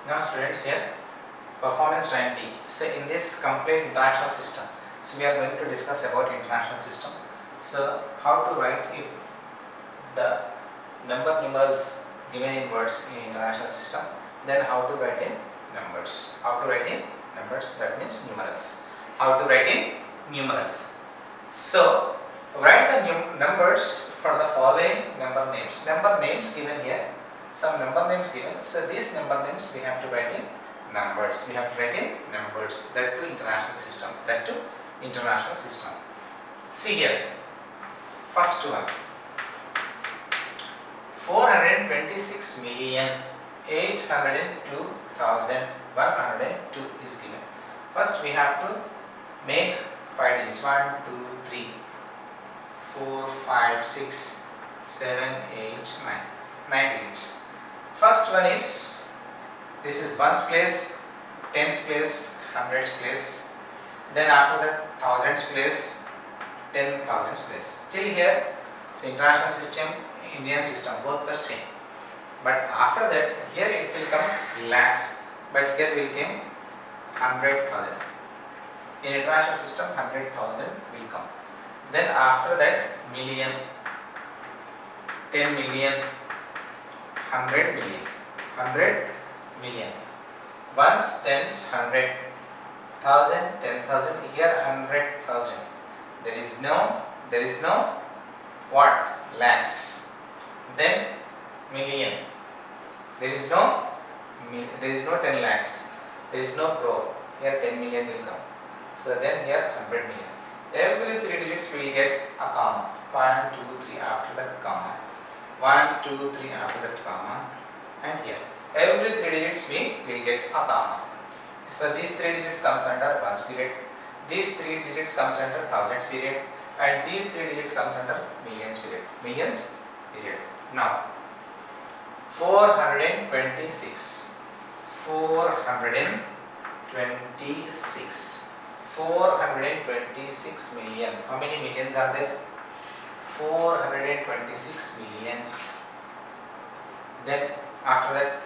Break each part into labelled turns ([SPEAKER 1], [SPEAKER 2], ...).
[SPEAKER 1] Now students, here performance 90. So in this complete international system, so we are going to discuss about international system. So how to write if the numerals given in words in international system, then how to write in numbers. How to write in numbers, that means numerals. How to write in numerals. So write the numbers for the following number names. Number names given here. Some number names given. So these number names we have to write in numbers. We have to write in numbers. That to international system. That to international system. See here. First one. 426,802,102 is given. First we have to make 5 digits. 1, 2, 3, 4, 5, 6, 7, 8, 9. 9 digits. First one is, this is ones place, tens place, hundreds place. Then after that, thousands place, 10,000s place. Till here, so international system, Indian system, both are same. But after that, here it will come lakhs, but here will come 100,000. In international system, 100,000 will come. Then after that, million, 10 million, 100 million, 100 million. Ones, tens, 100, 1000, 10,000. Here 100,000. There is no what? Lakhs. Then million. There is no 10 lakhs. There is no crore. Here 10 million will come. So then here 100 million. Every 3 digits we will get a comma. 1, 2, 3 after that comma. 1, 2, 3 after that comma. And here every 3 digits we will get a comma. So these 3 digits comes under ones period. These 3 digits comes under thousands period. And these 3 digits comes under millions period. Millions period. Now 426. 426. 426 million. How many millions are there? 426 millions. Then after that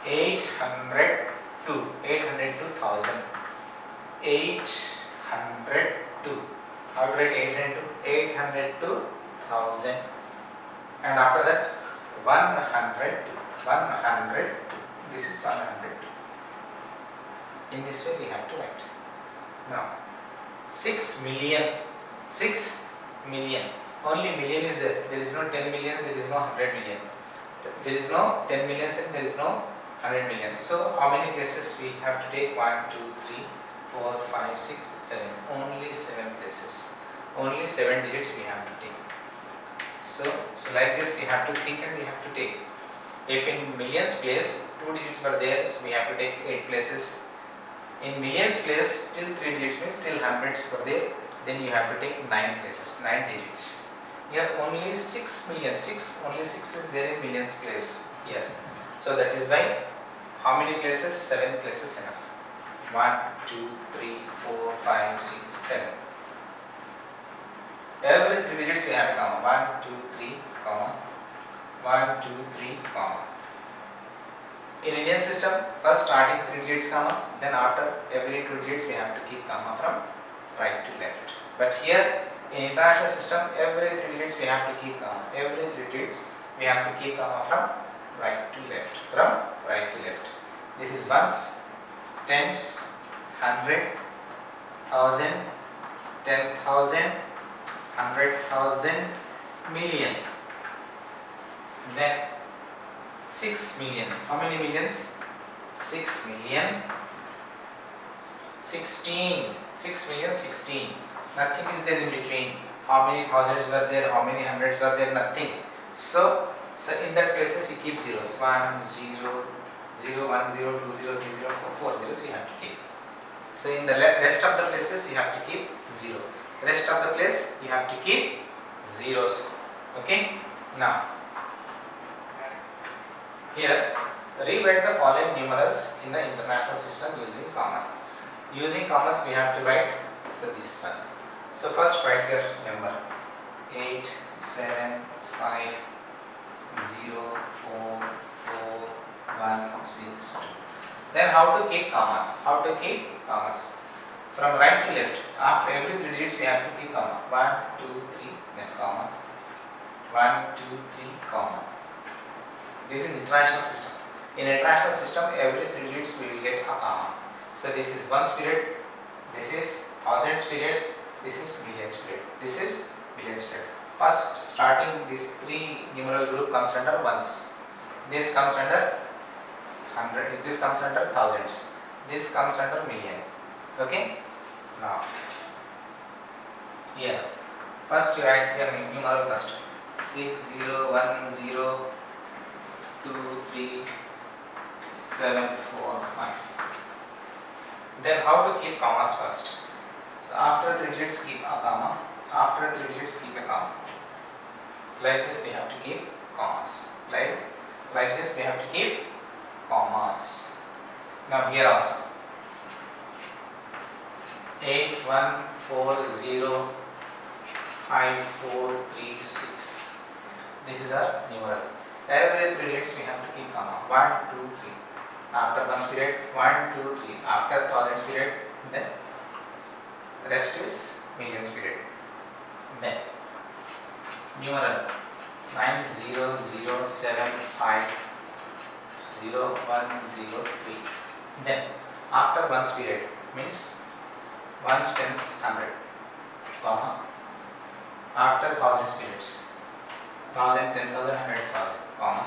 [SPEAKER 1] 802. 802,000. 802. How to write 802? 802,000. And after that 102. 102. This is 102. In this way we have to write. Now 6 million. 6 million. Only million is there. There is no 10 million. There is no 100 million. There is no 10 millions and there is no 100 million. So how many places we have to take? 1, 2, 3, 4, 5, 6, 7. Only 7 places. Only 7 digits we have to take. So like this we have to think and we have to take. If in millions place 2 digits were there, so we have to take 8 places. In millions place till 3 digits means till hundreds were there, then you have to take 9 places, 9 digits. Here only 6 million, only 6 is there in millions place here. So that is why how many places? 7 places enough. 1, 2, 3, 4, 5, 6, 7. Every 3 digits we have a comma. 1, 2, 3, comma. 1, 2, 3, comma. In Indian system, first starting 3 digits comma, then after every 2 digits we have to keep comma from right to left. But here in international system, every 3 digits we have to keep comma. Every 3 digits we have to keep comma from right to left. From right to left. This is ones, tens, 100, 1000, 10,000, 100,000, million. Then 6 million. How many millions? 6 million. 16. 6 million, 16. Nothing is there in between. How many thousands were there? How many hundreds were there? Nothing. So in that places you keep zeros. 1, 0, 0, 1, 0, 2, 0, 3, 0, 4, 4 zeros you have to keep. So in the rest of the places you have to keep 0. Rest of the place you have to keep zeros. Okay. Now here rewrite the following numerals in the international system using commas. Using commas we have to write, so this one. So first write your number 8, 7, 5, 0, 4, 4, 1, 6, 2. Then how to keep commas? How to keep commas? From right to left, after every 3 digits we have to keep comma. 1, 2, 3, then comma. 1, 2, 3, comma. This is international system. In international system, every 3 digits we will get a comma. So this is ones period, this is thousands period, this is millions period, this is millions period. First, starting this 3 numeral group comes under ones. This comes under 100, this comes under thousands, this comes under million. Okay? Now, here, first you write here numeral first. 6, 0, 1, 0, 2, 3, 7, 4, 5. Then how to keep commas first? So after 3 digits keep a comma, after 3 digits keep a comma. Like this we have to keep commas. Like this we have to keep commas. Now here also. 8, 1, 4, 0, 5, 4, 3, 6. This is our numeral. Every 3 digits we have to keep comma. 1, 2, 3. After ones period, 1, 2, 3. After thousands period, then rest is millions period. Then numeral 9, 0, 0, 7, 5, 0, 1, 0, 3. Then after ones period means ones, tens, 100, comma. After thousands periods, 1000, 10,000, 100,000, comma.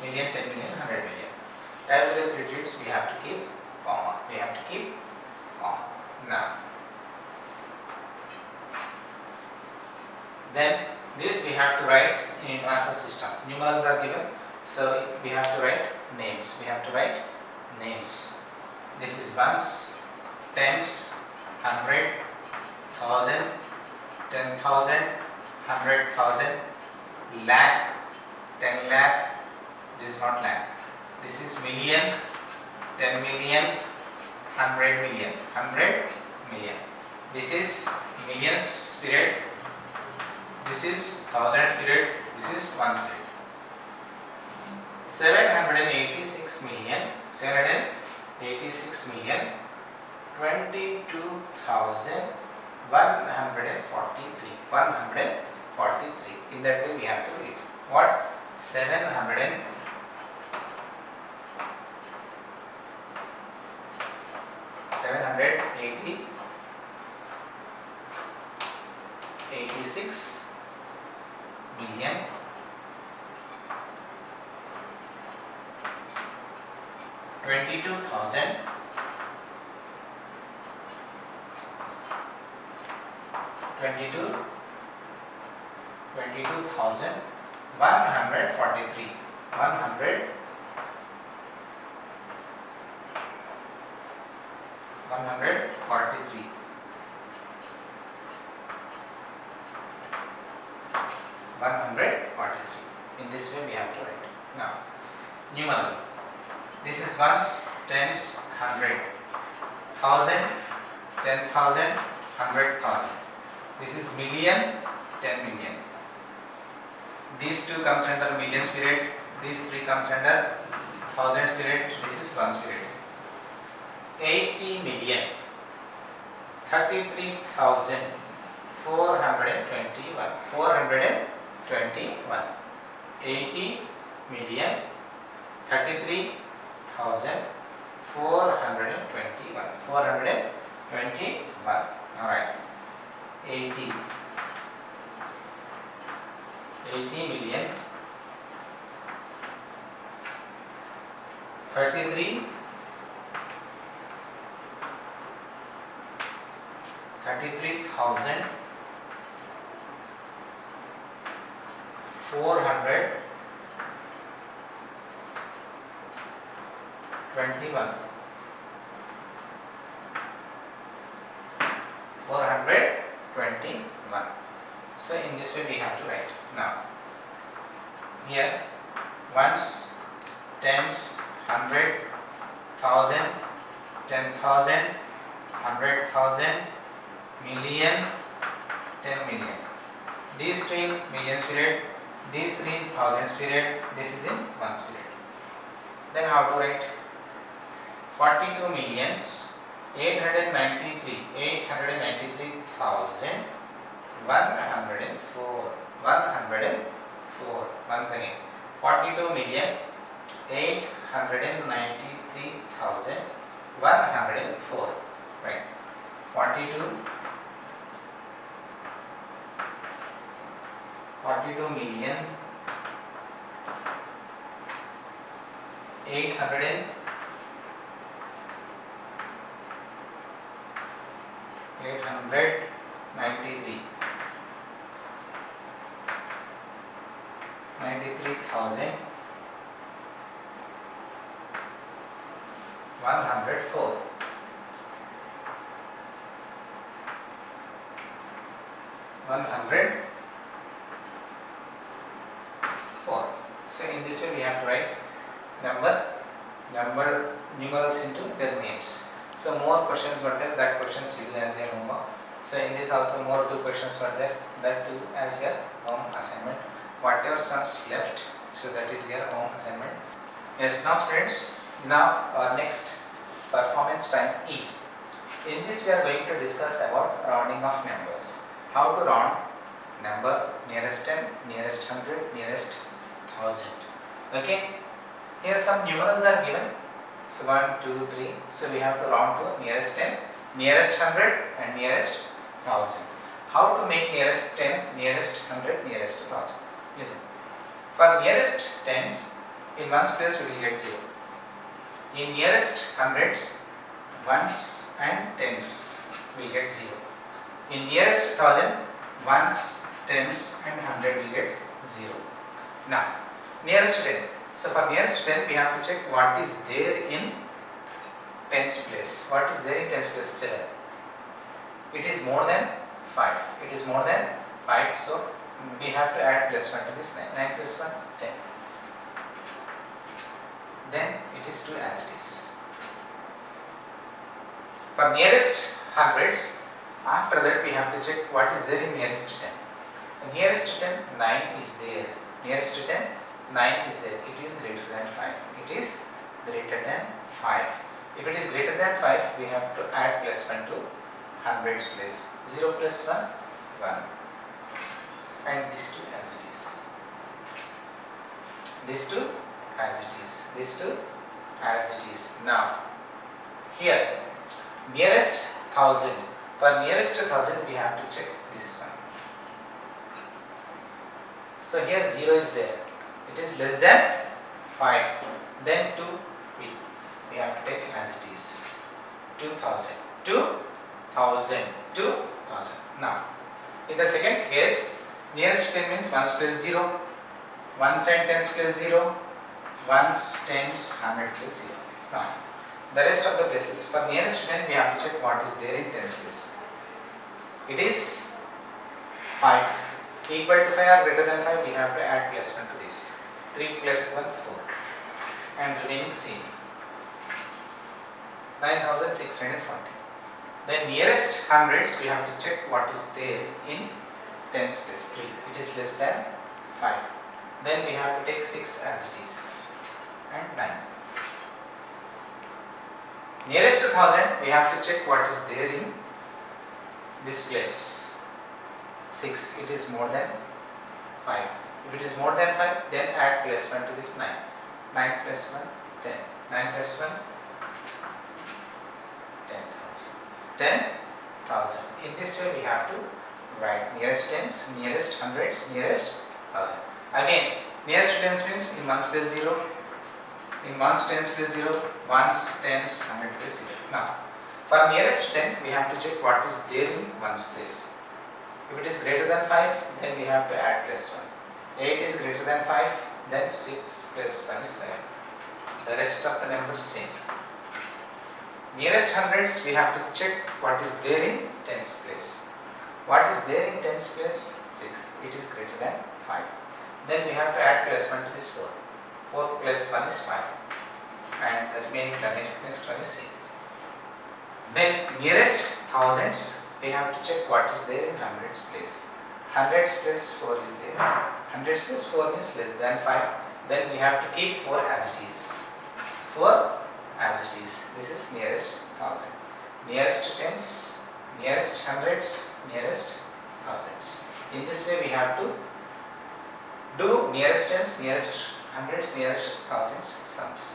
[SPEAKER 1] Million, 10 million, 100 million. Every 3 digits we have to keep comma. We have to keep comma. Now, then this we have to write in international system. Numerals are given, so we have to write names. We have to write names. This is ones, tens, 100, 1000, 10,000, 100,000, lakh, 10 lakh. This is not lakh. This is million, 10 million, 100 million, 100 million. This is millions period. This is thousands period. This is ones period. 786 million, 786 million, 22,143. 143. In that way we have to read. What? 786 million 22,000 143. 143. In this way we have to write. Now, numeral. This is ones, tens, 100, 1000, 10,000, 100,000. This is million, 10 million. These two comes under millions period. These three comes under thousands period. This is ones period. 80 million, 33,421. 421. 80 million, 33,421. 421. Alright. 80 million, 33,421. 421. So in this way we have to write. Now, here ones, tens, 100, 1000, 10,000, 100,000, million, 10 million. These three in millions period, these three in thousands period, this is in ones period. Then how to write? 42 millions 893,104. Once again, 42 million 893,104. Right. 42 million 893 93,104. 104. So in this way we have to write number numerals into their names. So more questions were there, that questions you do as your homework. So in this also more 2 questions were there, that too as your home assignment. Whatever sums left, so that is your home assignment. Yes, now students, now next performance time E. In this we are going to discuss about rounding of numbers. How to round number nearest 10, nearest 100, nearest 1000. Okay. Here some numerals are given. So 1, 2, 3. So we have to round to nearest 10, nearest 100 and nearest 1000. How to make nearest 10, nearest 100, nearest 1000? Listen. For nearest tens, in ones place we will get 0. In nearest hundreds, ones and tens will get 0. In nearest 1000, ones, tens and 100 will get 0. Now, nearest 10. So for nearest 10, we have to check what is there in tens place. What is there in tens place? 7. It is more than 5. It is more than 5. So we have to add plus 1 to this 9. 9 plus 1, 10. Then it is 2 as it is. For nearest hundreds, after that we have to check what is there in nearest 10. The nearest 10, 9 is there. Nearest 10, 9 is there. It is greater than 5. It is greater than 5. If it is greater than 5, we have to add plus 1 to hundreds place. 0 plus 1, 1. And this 2 as it is. This 2 as it is. This 2 as it is. Now, here, nearest 1000. For nearest 1000, we have to check this one. So here 0 is there. It is less than 5. Then 2 we have to take as it is. 2000. 2000. 2000. Now, in the second case, nearest 10 means 1s plus 0. 1s and 10s plus 0. 1s, 10s, 100 plus 0. Now, the rest of the places, for nearest 10 we have to check what is there in tens place. It is 5. Equal to 5 or greater than 5, we have to add plus 1 to this. 3 plus 1, 4. And remaining C. 9640. Then nearest hundreds, we have to check what is there in tens place. 3. It is less than 5. Then we have to take 6 as it is. And 9. Nearest 1000, we have to check what is there in this place. 6. It is more than 5. If it is more than 5, then add plus 1 to this 9. 9 plus 1, 10. 9 plus 1, 10,000. 10,000. In this way, we have to write nearest tens, nearest hundreds, nearest 1000. Again, nearest tens means in ones place 0. In ones, tens place 0. Ones, tens, 100 place 0. Now, for nearest 10, we have to check what is there in ones place. If it is greater than 5, then we have to add plus 1. 8 is greater than 5, then 6 plus 1 is 7. The rest of the numbers same. Nearest hundreds, we have to check what is there in tens place. What is there in tens place? 6. It is greater than 5. Then we have to add plus 1 to this 4. 4 plus 1 is 5. And the remaining next one is C. Then nearest thousands, we have to check what is there in hundreds place. Hundreds plus 4 is there. Hundreds plus 4 is less than 5. Then we have to keep 4 as it is. 4 as it is. This is nearest thousand. Nearest tens, nearest hundreds, nearest thousands. In this way we have to do nearest tens, nearest hundreds, nearest thousands sums.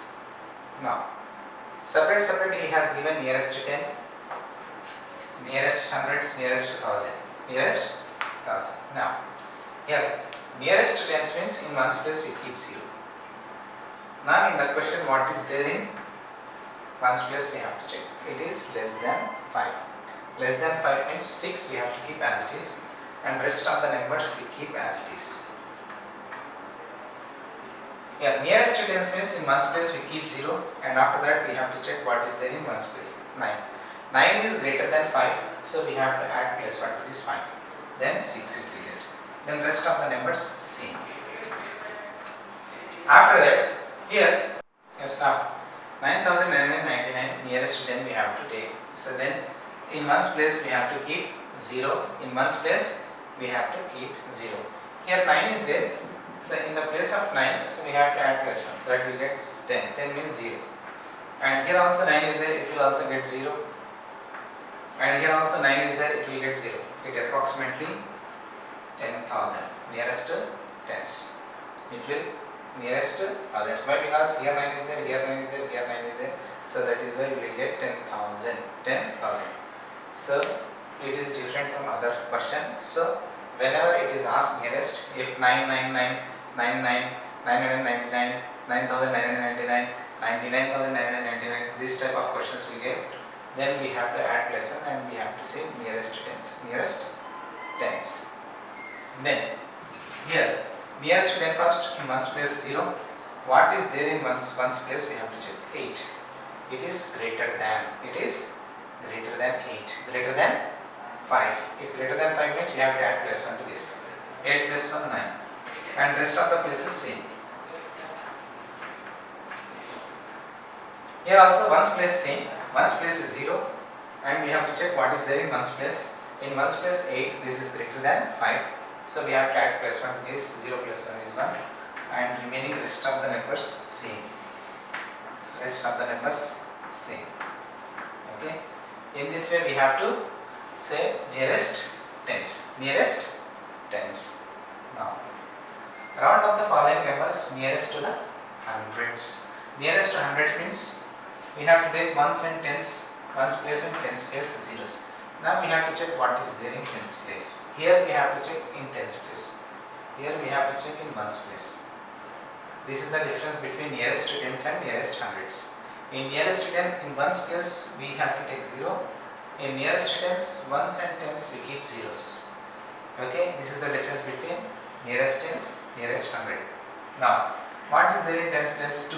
[SPEAKER 1] Now, separate he has given nearest 10, nearest hundreds, nearest thousand, nearest thousand. Now, here nearest tens means in ones place we keep 0. Now in the question what is there in ones place we have to check. It is less than 5. Less than 5 means 6 we have to keep as it is, and rest of the numbers we keep as it is. Yeah, nearest to tens means in ones place we keep 0, and after that we have to check what is there in ones place. 9. 9 is greater than 5, so we have to add plus 1 to this 5. Then 6 it will get. Then rest of the numbers same. After that, here, yes, now 9999 nearest to 10 we have to take. So then in ones place we have to keep 0. In ones place we have to keep 0. Here 9 is there. So in the place of 9, so we have to add plus 1. That will get 10. 10 means 0. And here also 9 is there, it will also get 0. And here also 9 is there, it will get 0. It approximately 10,000. Nearest to tens. It will nearest to thousands. Why? Because here 9 is there, here 9 is there, here 9 is there. So that is why we will get 10,000. 10,000. So it is different from other question. So whenever it is asked nearest, if 999, 999, 9999, 99,999, this type of questions we get, then we have to add plus 1 and we have to say nearest tens. Nearest tens. Then here nearest to 10 first, in ones place 0. What is there in ones place we have to check. 8. It is greater than. It is greater than 8. Greater than 5. If greater than 5 means we have to add plus 1 to this. 8 plus 1, 9. And rest of the places same. Here also ones place same. Ones place is 0. And we have to check what is there in ones place. In ones place 8, this is greater than 5. So we have to add plus 1 to this. 0 plus 1 is 1. And remaining rest of the numbers same. Rest of the numbers same. Okay. In this way we have to say nearest tens. Nearest tens. Now, round up the following numbers nearest to the hundreds. Nearest to hundreds means we have to take ones and tens, ones place and tens place zeros. Now we have to check what is there in tens place. Here we have to check in tens place. Here we have to check in ones place. This is the difference between nearest to tens and nearest hundreds. In nearest to 10, in ones place we have to take 0. In nearest to tens, ones and tens we keep zeros. Okay, this is the difference between nearest tens, nearest hundred. Now, what is there in tens place? 2.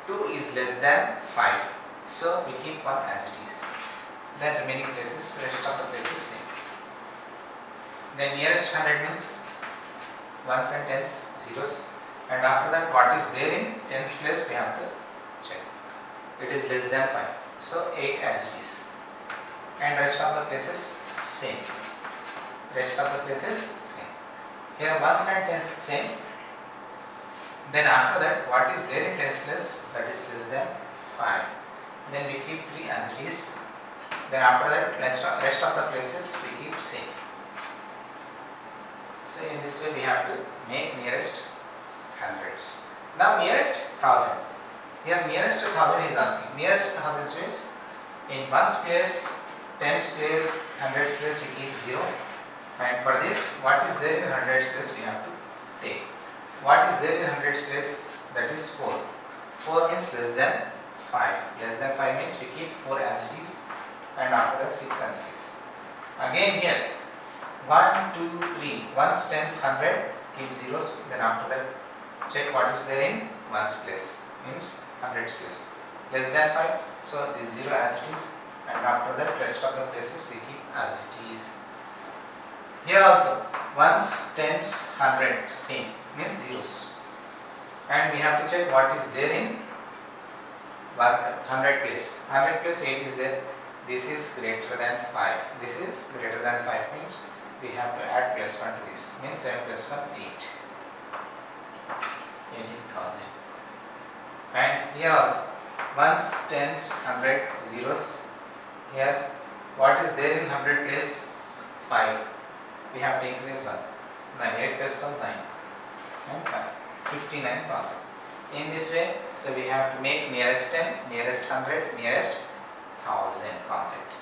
[SPEAKER 1] 2 is less than 5. So we keep 1 as it is. Then remaining places, rest of the places same. Then nearest 100 means ones and tens, zeros. And after that, what is there in tens place we have to check. It is less than 5. So 8 as it is. And rest of the places same. Rest of the places same. Here ones and tens same. Then after that, what is there in tens place? That is less than 5. Then we keep 3 as it is. Then after that, rest of the places we keep same. So in this way we have to make nearest hundreds. Now nearest thousand. Here nearest 1000 is asking. Nearest thousands means in ones place, tens place, hundreds place we keep 0. And for this, what is there in hundreds place we have to take. What is there in hundreds place? That is 4. 4 means less than 5. Less than 5 means we keep 4 as it is. And after that 6 as it is. Again here 1, 2, 3, ones, tens, 100, keep zeros. Then after that check what is there in ones place, means hundreds place. Less than 5, so this 0 as it is. And after that rest of the places we keep as it is. Here also ones, tens, 100 same, means zeros. And we have to check what is there in 100 place. 100 place 8 is there. This is greater than 5. This is greater than 5 means we have to add plus 1 to this. Means 7 plus 1, 8. 18,000. And here also Ones, tens, 100, zeros. Here, what is there in 100 place? 5. We have to increase 1. 9, 8 plus 1, 9. And 5. 59 concept. In this way, so we have to make nearest 10, nearest 100, nearest 1000 concept.